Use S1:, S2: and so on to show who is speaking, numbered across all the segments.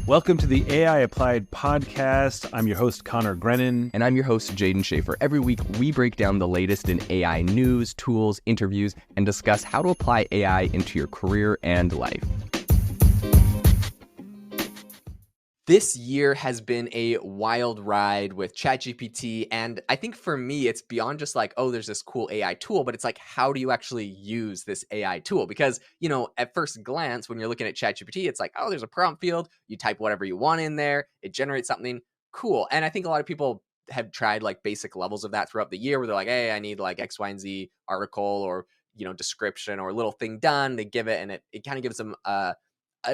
S1: Welcome to the AI Applied Podcast. I'm your host, Connor Grennan.
S2: And I'm your host, Jaden Schaefer. Every week, we break down the latest in AI news, tools, interviews, and discuss how to apply AI into your career and life. This year has been a wild ride with ChatGPT, and I think for me, it's beyond just like, oh, there's this cool AI tool, but it's like, how do you actually use this AI tool? Because, at first glance, when you're looking at ChatGPT, it's like, oh, there's a prompt field, you type whatever you want in there, it generates something cool. And I think a lot of people have tried like basic levels of that throughout the year where they're like, hey, I need like X, Y, and Z article or, description or a little thing done. They give it, and it kind of gives them a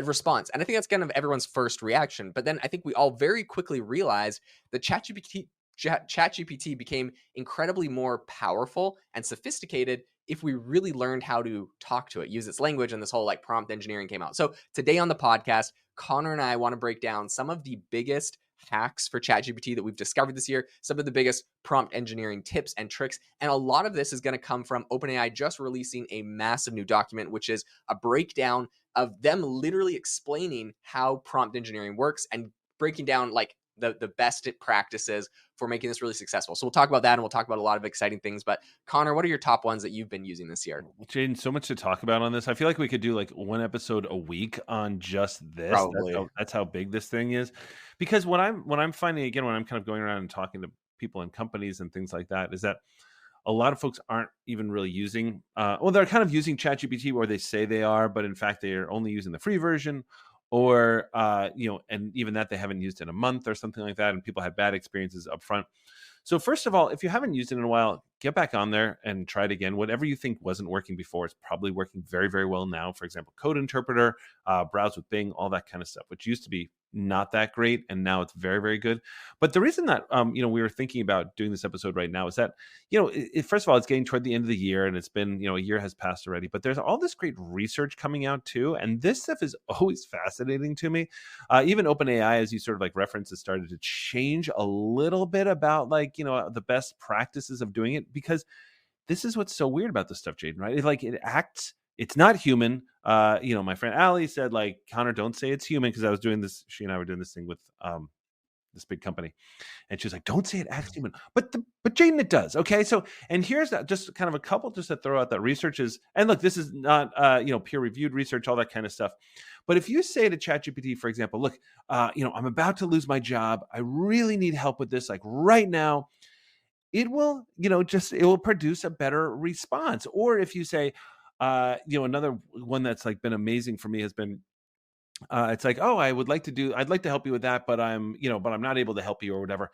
S2: response. And I think that's kind of everyone's first reaction. But then I think we all very quickly realized that ChatGPT became incredibly more powerful and sophisticated if we really learned how to talk to it, use its language, and this whole like prompt engineering came out. So today on the podcast, Connor and I want to break down some of the biggest hacks for ChatGPT that we've discovered this year, some of the biggest prompt engineering tips and tricks. And a lot of this is going to come from OpenAI just releasing a massive new document, which is a breakdown of them literally explaining how prompt engineering works and breaking down like the best practices for making this really successful. So we'll talk about that, and we'll talk about a lot of exciting things. But Connor, what are your top ones that you've been using this year?
S1: Jaden, so much to talk about on this. I feel like we could do like one episode a week on just this.
S2: Probably.
S1: That's how big this thing is. Because what I'm finding, again, when I'm kind of going around and talking to people in companies and things like that, is that a lot of folks aren't even really using, they're kind of using ChatGPT, or they say they are, but in fact, they are only using the free version, or, and even that they haven't used in a month or something like that. And people had bad experiences up front. So first of all, if you haven't used it in a while, get back on there and try it again. Whatever you think wasn't working before, it's probably working very, very well now. For example, Code Interpreter, browse with Bing, all that kind of stuff, which used to be not that great, and now it's very, very good. But the reason that we were thinking about doing this episode right now is that first of all, it's getting toward the end of the year, and it's been a year has passed already. But there's all this great research coming out too, and this stuff is always fascinating to me. Even OpenAI, as you sort of like reference, has started to change a little bit about like the best practices of doing it, because this is what's so weird about this stuff, Jaden. Right? It acts. It's not human. My friend Allie said, like, Connor, don't say it's human, because I was doing this. She and I were doing this thing with this big company, and she was like, don't say it acts human. But Jaden, it does. Okay, so and here's that, just kind of a couple just to throw out that research is, and look, this is not peer reviewed research, all that kind of stuff. But if you say to ChatGPT, for example, look, I'm about to lose my job. I really need help with this, like right now. It will, it will produce a better response. Or if you say, another one that's like been amazing for me has been, it's like, oh, I'd like to help you with that, but I'm not able to help you or whatever.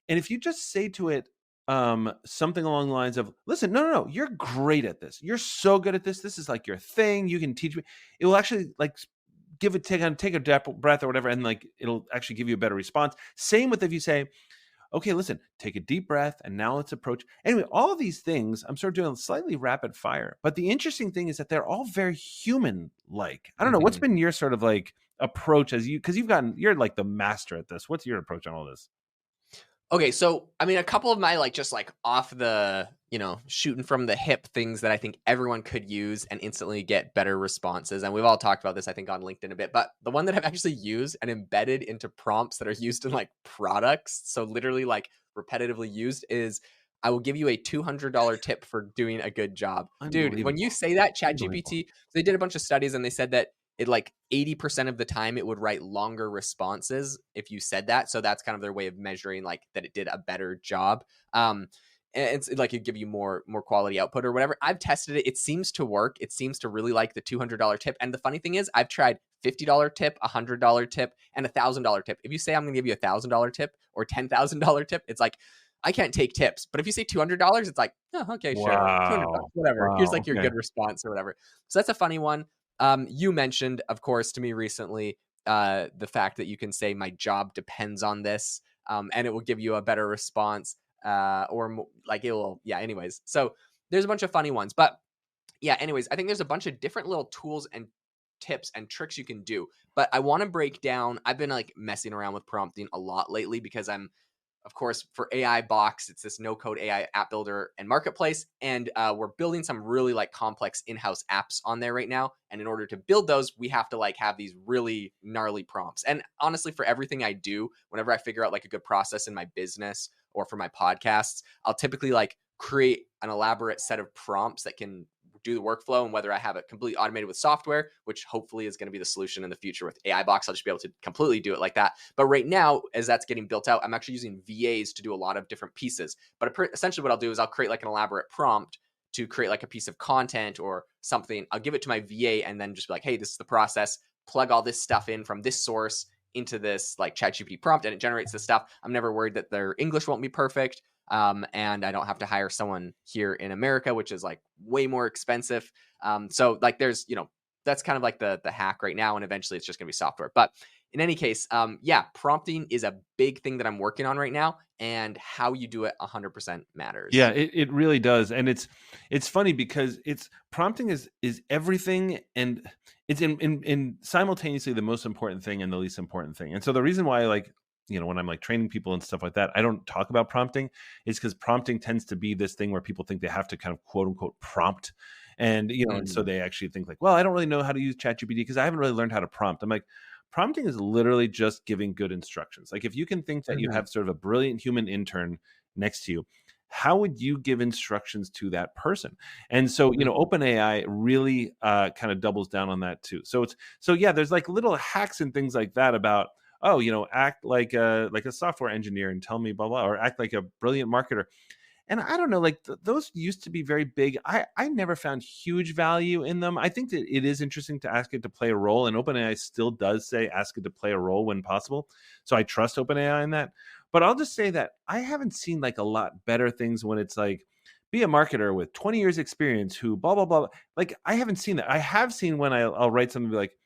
S1: And if you just say to it, something along the lines of, listen, no, you're great at this. You're so good at this. This is like your thing. You can teach me. It will actually like take a breath or whatever. And like, it'll actually give you a better response. Same with if you say, okay, listen, take a deep breath, and now let's approach. Anyway, all of these things I'm sort of doing slightly rapid fire. But the interesting thing is that they're all very human-like. I don't know, what's been your sort of like approach because you're like the master at this. What's your approach on all this?
S2: Okay, so I mean, a couple of my like just like off the shooting from the hip things that I think everyone could use and instantly get better responses. And we've all talked about this, I think, on LinkedIn a bit. But the one that I've actually used and embedded into prompts that are used in like products, so literally like repetitively used, is I will give you a $200 tip for doing a good job. Dude, when you say that, ChatGPT, they did a bunch of studies and they said that it like 80% of the time it would write longer responses if you said that. So that's kind of their way of measuring like that it did a better job. And it's like it'd give you more quality output or whatever. I've tested it. It seems to work. It seems to really like the $200 tip. And the funny thing is I've tried $50 tip, $100 tip, and $1,000 tip. If you say I'm going to give you $1,000 tip or $10,000 tip, it's like, I can't take tips. But if you say $200, it's like, oh, okay, sure. $200, whatever. Here's like your good response or whatever. So that's a funny one. You mentioned, of course, to me recently, the fact that you can say my job depends on this, and it will give you a better response, or like it will. Yeah. Anyways, so there's a bunch of funny ones, but yeah. Anyways, I think there's a bunch of different little tools and tips and tricks you can do. But I want to break down. I've been like messing around with prompting a lot lately because I'm of course, for AI Box, it's this no code AI app builder and marketplace. And we're building some really like complex in-house apps on there right now. And in order to build those, we have to like have these really gnarly prompts. And honestly, for everything I do, whenever I figure out like a good process in my business or for my podcasts, I'll typically like create an elaborate set of prompts that can do the workflow. And whether I have it completely automated with software, which hopefully is going to be the solution in the future with AI Box, I'll just be able to completely do it like that. But right now, as that's getting built out, I'm actually using VAs to do a lot of different pieces. But essentially what I'll do is I'll create like an elaborate prompt to create like a piece of content or something. I'll give it to my VA and then just be like, hey, this is the process. Plug all this stuff in from this source into this like ChatGPT prompt, and it generates this stuff. I'm never worried that their English won't be perfect. And I don't have to hire someone here in America, which is like way more expensive. So like there's, that's kind of like the hack right now. And eventually it's just gonna be software. But in any case, yeah, prompting is a big thing that I'm working on right now, and how you do it 100%
S1: Yeah,
S2: matters.
S1: it really does, and it's funny because it's prompting is everything, and it's in simultaneously the most important thing and the least important thing. And so the reason why, like, when I'm like training people and stuff like that, I don't talk about prompting is because prompting tends to be this thing where people think they have to kind of quote unquote prompt, and and so
S2: Mm,
S1: they actually think like, well, I don't really know how to use ChatGPT because I haven't really learned how to prompt. I'm like, prompting is literally just giving good instructions. Like if you can think that you
S2: mhm,
S1: have sort of a brilliant human intern next to you, how would you give instructions to that person? And so,
S2: mhm,
S1: OpenAI really kind of doubles down on that too. So yeah, there's like little hacks and things like that about, oh, act like a software engineer and tell me blah blah, or act like a brilliant marketer. And I don't know, like those used to be very big. I never found huge value in them. I think that it is interesting to ask it to play a role, and OpenAI still does say ask it to play a role when possible. So I trust OpenAI in that. But I'll just say that I haven't seen like a lot better things when it's like be a marketer with 20 years experience who blah blah blah. Like I haven't seen that. I have seen when I'll write something be like,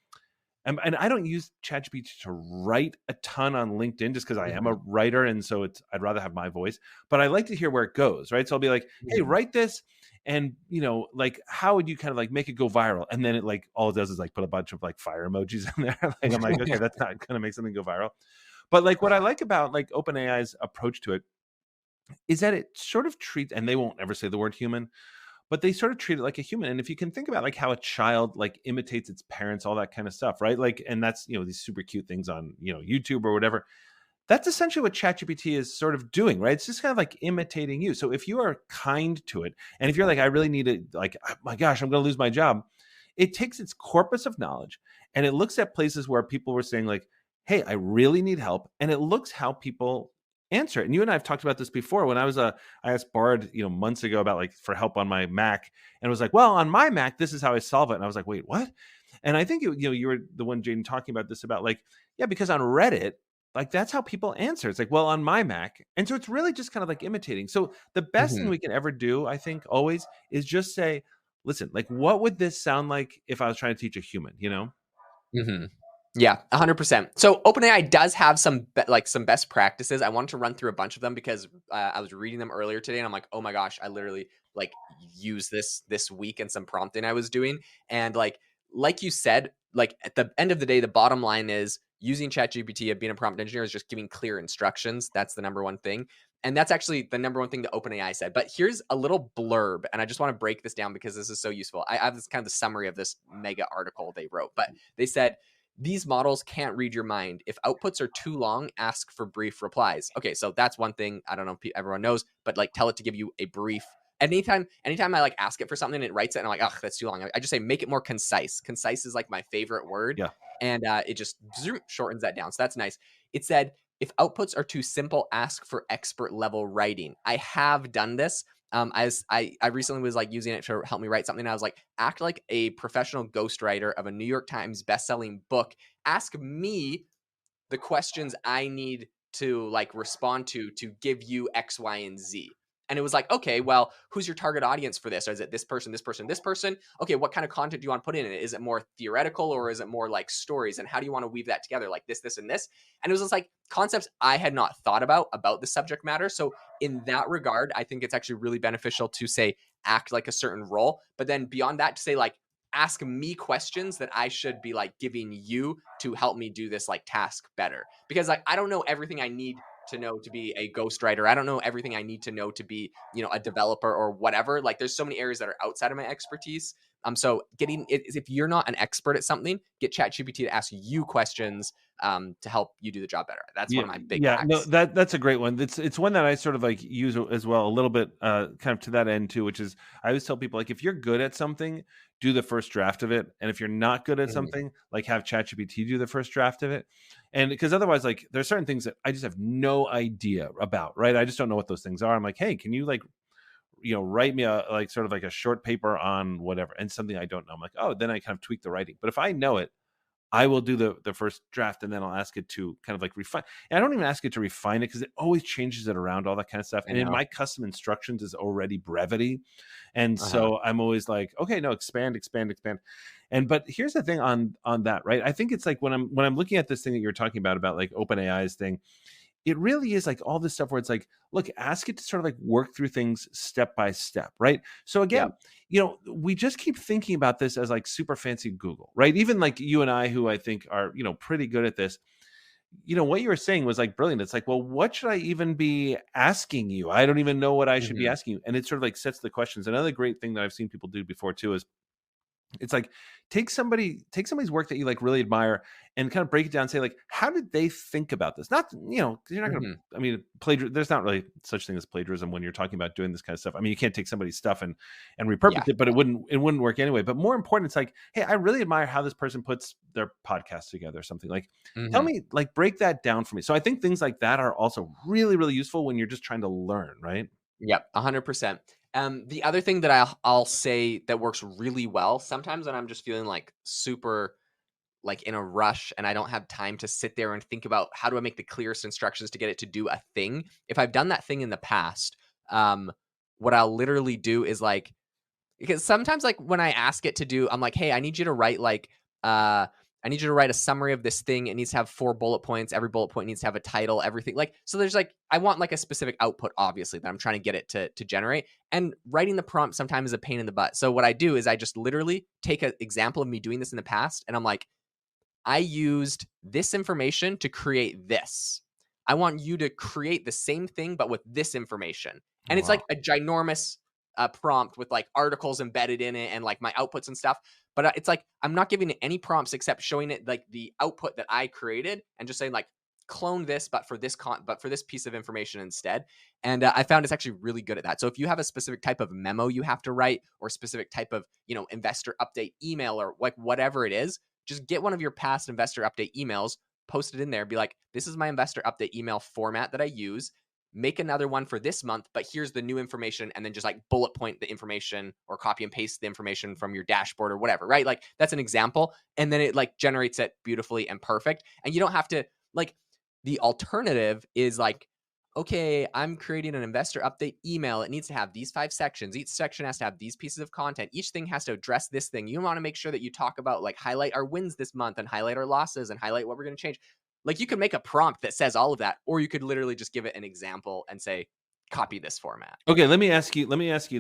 S1: and I don't use ChatGPT to write a ton on LinkedIn just because I am a
S2: mhm,
S1: writer, and so I'd rather have my voice. But I like to hear where it goes, right? So I'll be like, "Hey,
S2: mhm.
S1: write this," and like how would you kind of like make it go viral? And then it like all it does is like put a bunch of like fire emojis in there. Like I'm like, okay, that's not gonna make something go viral. But like what I like about like OpenAI's approach to it is that it sort of treats, and they won't ever say the word human, but they sort of treat it like a human. And if you can think about like how a child like imitates its parents, all that kind of stuff, right? Like, and that's these super cute things on YouTube or whatever. That's essentially what ChatGPT is sort of doing, right? It's just kind of like imitating you. So if you are kind to it, and if you're like, I really need to, like, oh my gosh, I'm going to lose my job, it takes its corpus of knowledge and it looks at places where people were saying like, hey, I really need help, and it looks how people answer it. And you and I have talked about this before. When I asked Bard, months ago about like for help on my Mac, and it was like, well, on my Mac, this is how I solve it. And I was like, wait, what? And I think you were the one, Jaden, talking about this about like, yeah, because on Reddit, like that's how people answer. It's like, well, on my Mac. And so it's really just kind of like imitating. So the best thing
S2: Mhm,
S1: we can ever do, I think, always is just say, listen, like what would this sound like if I was trying to teach a human,
S2: mhm. Yeah, 100%. So OpenAI does have some best practices. I wanted to run through a bunch of them because I was reading them earlier today, and I'm like, oh my gosh, I literally like use this week in some prompting I was doing, and like you said, like at the end of the day, the bottom line is using ChatGPT and being a prompt engineer is just giving clear instructions. That's the number one thing. And that's actually the number one thing that OpenAI said. But here's a little blurb, and I just want to break this down because this is so useful. I have this kind of the summary of this mega article they wrote, but they said these models can't read your mind. If outputs are too long, ask for brief replies. Okay, so that's one thing. I don't know if everyone knows, but like tell it to give you a brief. Anytime I like ask it for something, it writes it, and I'm like, oh, that's too long. I just say make it more concise. Concise is like my favorite word,
S1: Yeah.
S2: and it just shortens that down. So that's nice. It said if outputs are too simple, ask for expert level writing. I have done this. I recently was like using it to help me write something. I was like, act like a professional ghostwriter of a New York Times bestselling book. Ask me the questions I need to like respond to give you X, Y, and Z. And it was like, okay, well, who's your target audience for this? Or is it this person, this person, this person? Okay, what kind of content do you want to put in it? Is it more theoretical or is it more like stories? And how do you want to weave that together? Like this, and this. And it was just like concepts I had not thought about the subject matter. So in that regard, I think it's actually really beneficial to say act like a certain role. But then beyond that, to say like ask me questions that I should be like giving you to help me do this like task better. Because like I don't know everything I need to know to be a ghostwriter. I don't know everything I need to know to be, you know, a developer or whatever. Like there's so many areas that are outside of my expertise. So getting it, if you're not an expert at something, get ChatGPT to ask you questions to help you do the job better. That's one
S1: Yeah,
S2: of my big
S1: yeah, no,
S2: hacks.
S1: that's a great one. It's one that I sort of like use as well, a little bit, kind of to that end too, which is I always tell people like if you're good at something, do the first draft of it, and if you're not good at
S2: Mhm.
S1: something, like have ChatGPT do the first draft of it, and because otherwise, like there's certain things that I just have no idea about, right? I just don't know what those things are. I'm like, hey, can you like write me a like sort of like a short paper on whatever, and something I don't know. I'm like, oh, then I kind of tweak the writing. But if I know it, I will do the first draft and then I'll ask it to kind of like refine. And I don't even ask it to refine it because it always changes it around, all that kind of stuff.
S2: I
S1: And in
S2: know.
S1: my custom instructions is already brevity. And
S2: Uh-huh.
S1: so I'm always like, okay, no, expand, expand, expand. And but here's the thing on that, right? I think it's like when I'm looking at this thing that you're talking about like OpenAI's thing, it really is like all this stuff where it's like, look, ask it to sort of like work through things step by step, right? So again,
S2: Yep.
S1: we just keep thinking about this as like super fancy Google, right? Even like you and I, who I think are, pretty good at this, what you were saying was like brilliant. It's like, well, what should I even be asking you? I don't even know what I should be
S2: Mhm.
S1: asking you. And it sort of like sets the questions. Another great thing that I've seen people do before too is it's like take somebody's work that you like really admire and kind of break it down and say like, how did they think about this? Not, 'cause you're not gonna,
S2: Mhm.
S1: I mean, there's not really such thing as plagiarism when you're talking about doing this kind of stuff. I mean, you can't take somebody's stuff and
S2: Yeah.
S1: repurpose it, but it wouldn't work anyway. But more important, it's like, hey, I really admire how this person puts their podcast together or something. Like, tell
S2: Mhm.
S1: me, like break that down for me. So I think things like that are also really, really useful when you're just trying to learn, right?
S2: Yep, 100%. The other thing that I'll say that works really well sometimes when I'm just feeling like super like in a rush and I don't have time to sit there and think about how do I make the clearest instructions to get it to do a thing. If I've done that thing in the past, um, what I'll literally do is like because sometimes like when I ask it to do, I'm like, hey, I need you to write like I need you to write a summary of this thing. It needs to have 4 bullet points. Every bullet point needs to have a title, everything. Like, so there's like I want like a specific output, obviously, that I'm trying to get it to generate. And writing the prompt sometimes is a pain in the butt. So what I do is I just literally take an example of me doing this in the past, and I'm like, I used this information to create this. I want you to create the same thing, but with this information. And it's
S1: Wow.
S2: like a ginormous prompt with like articles embedded in it and like my outputs and stuff. But it's like I'm not giving it any prompts except showing it like the output that I created and just saying like clone this, but for this but for this piece of information instead. And I found it's actually really good at that. So if you have a specific type of memo you have to write or a specific type of investor update email or like whatever it is, just get one of your past investor update emails, post it in there, be like, this is my investor update email format that I use. Make another one for this month, but here's the new information, and then just like bullet point the information or copy and paste the information from your dashboard or whatever, right? Like that's an example. And then it like generates it beautifully and perfect. And you don't have to like the alternative is like, okay, I'm creating an investor update email. It needs to have these 5 sections. Each section has to have these pieces of content. Each thing has to address this thing. You want to make sure that you talk about like highlight our wins this month and highlight our losses and highlight what we're going to change. Like you could make a prompt that says all of that, or you could literally just give it an example and say, copy this format.
S1: Okay, let me ask you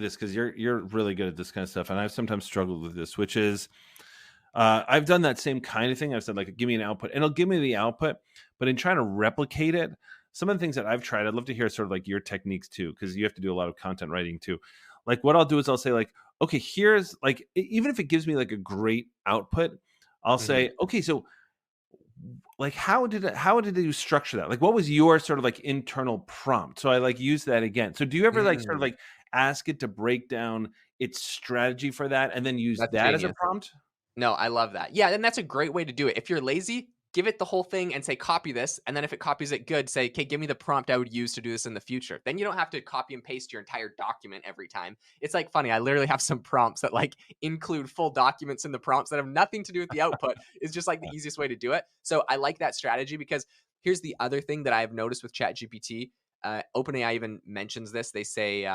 S1: this because you're really good at this kind of stuff, and I've sometimes struggled with this, which is I've done that same kind of thing. I've said like, give me an output, and it'll give me the output. But in trying to replicate it, some of the things that I've tried, I'd love to hear sort of like your techniques too, because you have to do a lot of content writing too. Like what I'll do is I'll say like, okay, here's like, even if it gives me like a great output, I'll
S2: Mm-hmm.
S1: say, okay, so like how did you structure that? Like what was your sort of like internal prompt? So I like use that again. So do you ever like sort of
S2: Mm,
S1: like ask it to break down its strategy for that and then use
S2: that's
S1: that as a
S2: genius.
S1: prompt?
S2: No, I love that. Yeah, and that's a great way to do it. If you're lazy, give it the whole thing and say, copy this. And then if it copies it good, say, okay, give me the prompt I would use to do this in the future. Then you don't have to copy and paste your entire document every time. It's like funny. I literally have some prompts that like include full documents in the prompts that have nothing to do with the output. It's just like the easiest way to do it. So I like that strategy because here's the other thing that I've noticed with ChatGPT. OpenAI even mentions this. They say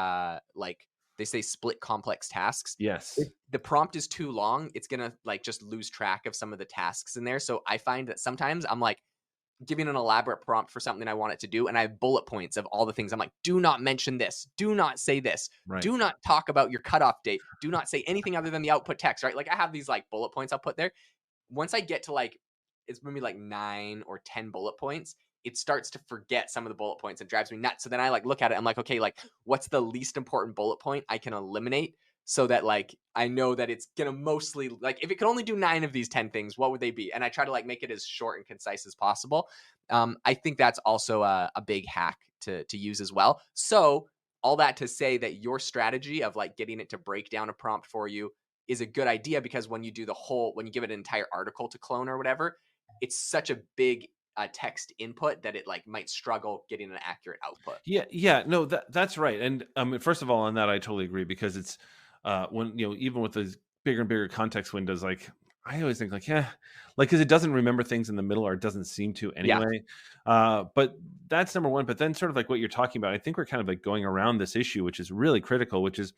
S2: split complex tasks. If
S1: Yes.
S2: the prompt is too long, it's gonna like just lose track of some of the tasks in there. So I find that sometimes I'm like giving an elaborate prompt for something I want it to do, and I have bullet points of all the things. I'm like, do not mention this, do not say this,
S1: Right.
S2: do not talk about your cutoff date, do not say anything other than the output text, right? Like I have these like bullet points I'll put there. Once I get to like it's maybe like 9 or 10 bullet points, it starts to forget some of the bullet points and drives me nuts. So then I like look at it, I'm like, okay, like what's the least important bullet point I can eliminate so that like I know that it's gonna mostly like if it could only do 9 of these 10 things, what would they be? And I try to like make it as short and concise as possible. I think that's also a big hack to use as well. So all that to say that your strategy of like getting it to break down a prompt for you is a good idea, because when you do when you give it an entire article to clone or whatever, it's such a big text input that it like might struggle getting an accurate output.
S1: Yeah, no, that's right. And first of all, on that, I totally agree because it's when even with those bigger and bigger context windows, like I always think like yeah, like because it doesn't remember things in the middle or it doesn't seem to
S2: Yeah.
S1: anyway. But that's number one. But then sort of like what you're talking about, I think we're kind of like going around this issue, which is really critical, which is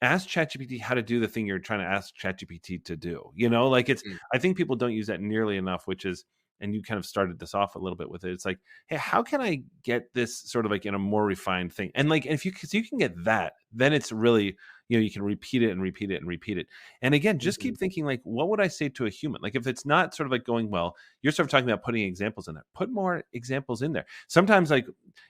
S1: ask ChatGPT how to do the thing you're trying to ask ChatGPT to do. Like it's
S2: Mm.
S1: I think people don't use that nearly enough, which is and you kind of started this off a little bit with it. It's like, hey, how can I get this sort of like in a more refined thing? And like, if you cause you can get that, then it's really, you can repeat it and repeat it and repeat it. And again, just
S2: Mhm.
S1: keep thinking like, what would I say to a human? Like if it's not sort of like going well, you're sort of talking about putting examples in there. Put more examples in there. Sometimes like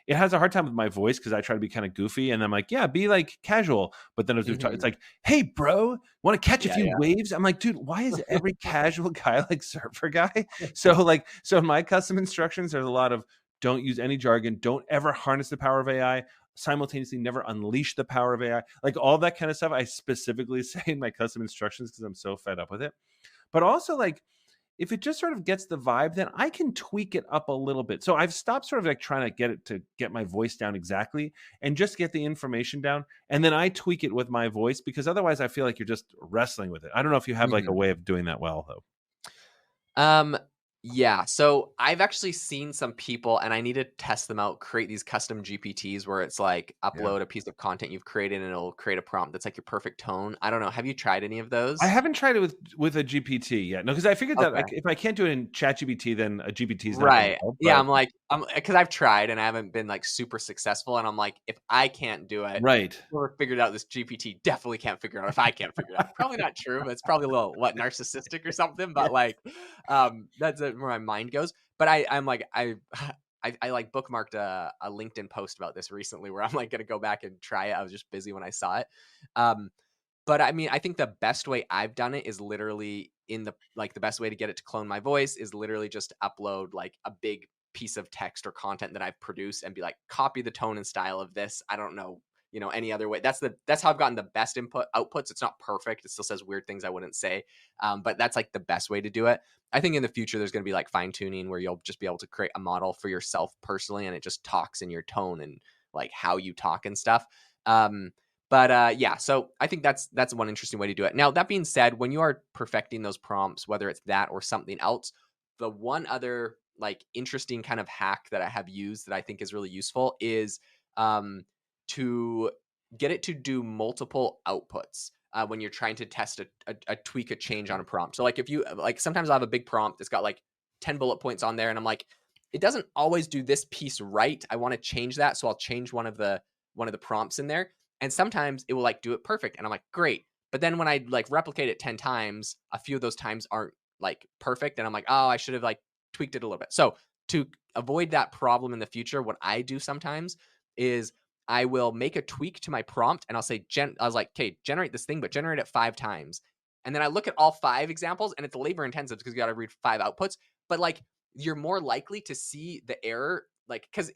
S1: it has a hard time with my voice because I try to be kind of goofy and I'm like, yeah, be like casual. But then as we talk, it's
S2: Mhm.
S1: like, hey, bro, want to catch a
S2: Yeah,
S1: few
S2: yeah.
S1: waves? I'm like, dude, why is every casual guy like surfer guy? So in my custom instructions, there's a lot of don't use any jargon, don't ever harness the power of AI, simultaneously never unleash the power of AI. Like all that kind of stuff I specifically say in my custom instructions because I'm so fed up with it. But also like if it just sort of gets the vibe, then I can tweak it up a little bit. So I've stopped sort of like trying to get it to get my voice down exactly and just get the information down. And then I tweak it with my voice because otherwise I feel like you're just wrestling with it. I don't know if you have like a
S2: Mhm.
S1: way of doing that well though.
S2: Um, yeah. So I've actually seen some people, and I need to test them out, create these custom GPTs where it's like
S1: Yeah.
S2: upload a piece of content you've created and it'll create a prompt that's like your perfect tone. I don't know. Have you tried any of
S1: I
S2: those?
S1: haven't tried it with a GPT yet. No, because I figured that
S2: Okay.
S1: like if I can't do it in ChatGPT, then a GPT is not going to
S2: Right.
S1: help.
S2: Yeah,
S1: But
S2: I'm like, because I've tried and I haven't been like super successful, and I'm like, if I can't do it,
S1: right,
S2: whoever figured out this GPT definitely can't figure it out if I can't figure it out. Probably not true, but it's probably a little what narcissistic or something.
S1: yeah,
S2: But like, that's where my mind goes. But I'm like I like bookmarked a LinkedIn post about this recently where I'm like gonna go back and try it. I was just busy when I saw it. Um, but I mean, I think the best way I've done it is literally in the best way to get it to clone my voice is literally just to upload like a big piece of text or content that I've produced and be like, copy the tone and style of this. I don't know, any other way. That's how I've gotten the best outputs. It's not perfect. It still says weird things I wouldn't say. But that's like the best way to do it. I think in the future there's going to be like fine tuning where you'll just be able to create a model for yourself personally, and it just talks in your tone and like how you talk and stuff. But yeah, so I think that's one interesting way to do it. Now, that being said, when you are perfecting those prompts, whether it's that or something else, the one other like interesting kind of hack that I have used that I think is really useful is um, to get it to do multiple outputs when you're trying to test a tweak, a change on a prompt. So like if you like sometimes I have a big prompt that's got like 10 bullet points on there, and I'm like, it doesn't always do this piece right. I want to change that, so I'll change one of the prompts in there, and sometimes it will like do it perfect. And I'm like, great. But then when I like replicate it 10 times, a few of those times aren't like perfect. And I'm like, oh, I should have like tweaked it a little bit. So to avoid that problem in the future, what I do sometimes is I will make a tweak to my prompt and I'll say, I was like, okay, generate this thing, but generate it 5 times. And then I look at all 5 examples, and it's labor intensive because you got to read 5 outputs. But like, you're more likely to see the error, like, because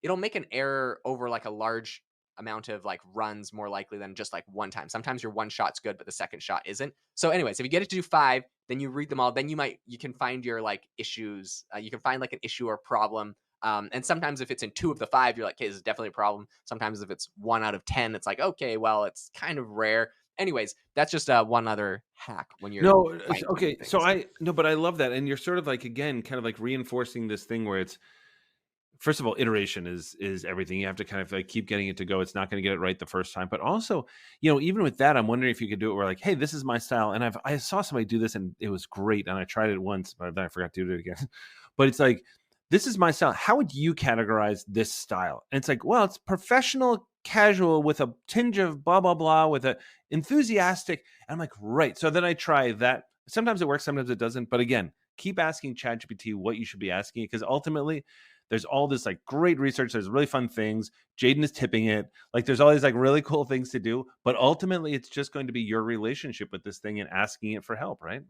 S2: it'll make an error over like a large amount of like runs more likely than just like one time. Sometimes your one shot's good, but the second shot isn't. So, anyways, if you get it to do 5, then you read them all. Then you can find your like issues. You can find like an issue or problem. And sometimes if it's in 2 of the 5, you're like, okay, this is definitely a problem. Sometimes if it's 1 out of 10, it's like, okay, well, it's kind of rare. Anyways, that's just one other hack when you're
S1: no,
S2: fine tuning
S1: okay. So
S2: things.
S1: I no, but I love that, and you're sort of like again, kind of like reinforcing this thing where it's first of all, iteration is everything. You have to kind of like keep getting it to go. It's not going to get it right the first time. But also, even with that, I'm wondering if you could do it where like, hey, this is my style. And I saw somebody do this and it was great. And I tried it once, but then I forgot to do it again. But it's like, this is my style. How would you categorize this style? And it's like, well, it's professional, casual with a tinge of blah, blah, blah, with a enthusiastic. And I'm like, right. So then I try that. Sometimes it works, sometimes it doesn't. But again, keep asking ChatGPT what you should be asking because ultimately There's all this like great research. There's really fun things. Jaden is tipping it. Like there's all these like really cool things to do. But ultimately, it's just going to be your relationship with this thing and asking it for help, right?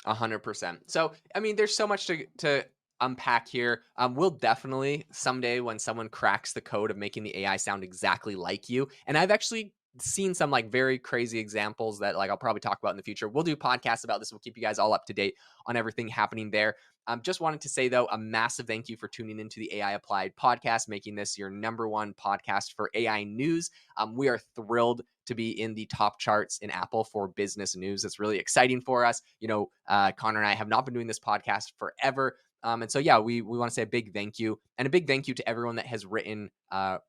S2: 100%. So, I mean, there's so much to unpack here. We'll definitely someday, when someone cracks the code of making the AI sound exactly like you, and I've actually seen some like very crazy examples that like I'll probably talk about in the future. We'll do podcasts about this. We'll keep you guys all up to date on everything happening there. Just wanted to say though, a massive thank you for tuning into the AI Applied podcast, making this your number one podcast for AI news. We are thrilled to be in the top charts in Apple for business news. It's really exciting for us. You know, Connor and I have not been doing this podcast forever. And so, yeah, we want to say a big thank you, and a big thank you to everyone that has written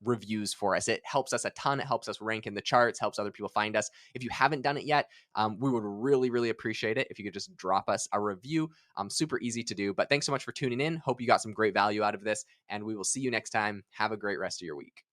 S2: reviews for us. It helps us a ton. It helps us rank in the charts, helps other people find us. If you haven't done it yet, we would really, really appreciate it if you could just drop us a review. Super easy to do. But thanks so much for tuning in. Hope you got some great value out of this, and we will see you next time. Have a great rest of your week.